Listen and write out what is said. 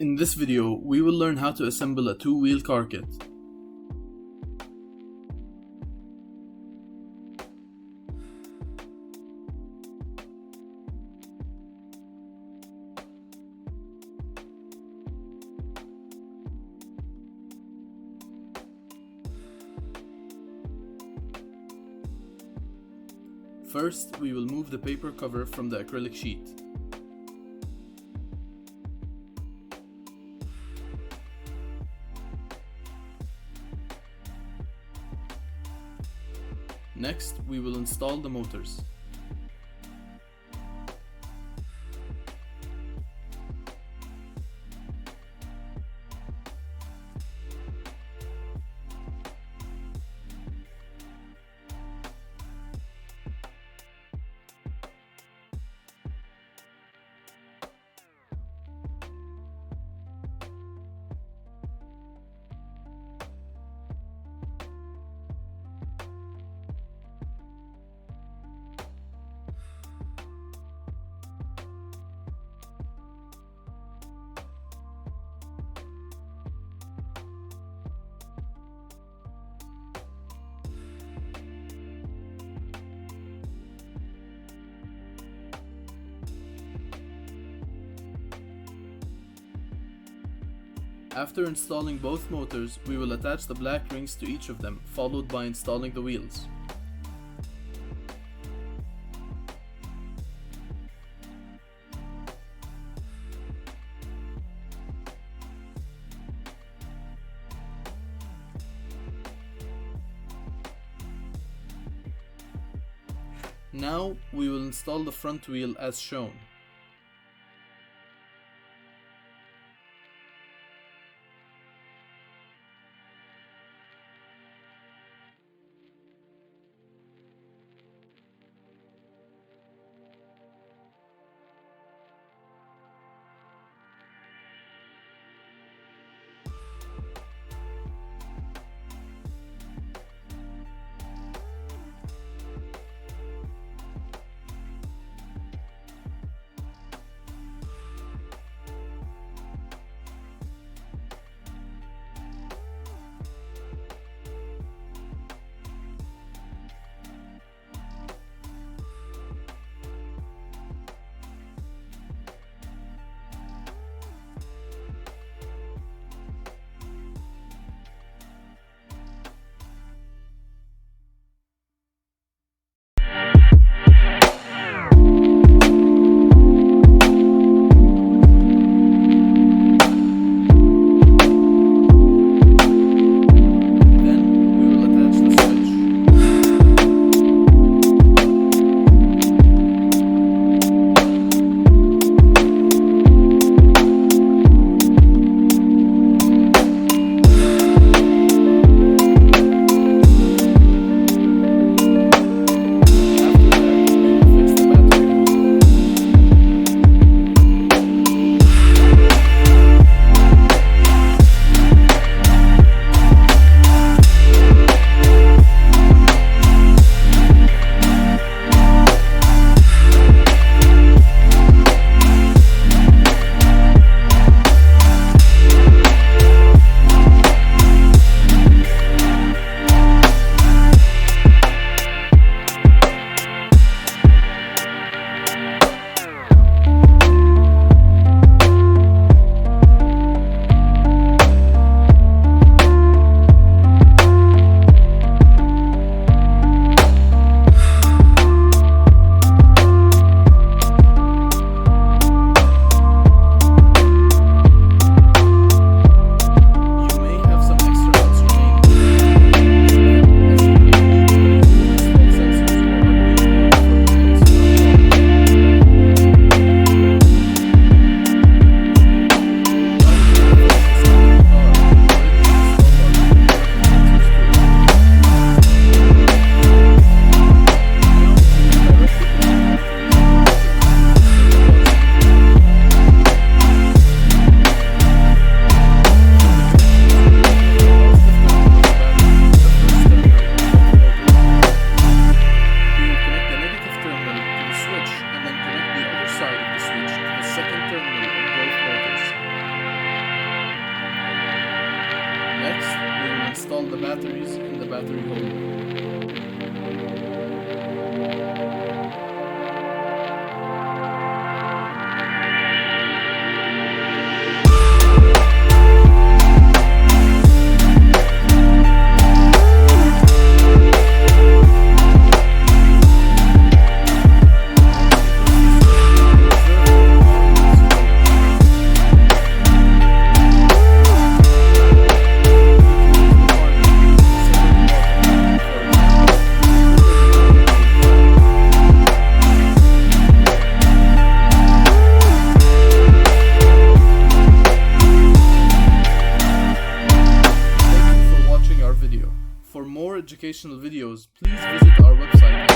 In this video, we will learn how to assemble a two-wheel car kit. First, we will move the paper cover from the acrylic sheet. Next, we will install the motors. After installing both motors, we will attach the black rings to each of them, followed by installing the wheels. Now we will install the front wheel as shown. batteries in the battery holder. For more educational videos, please visit our website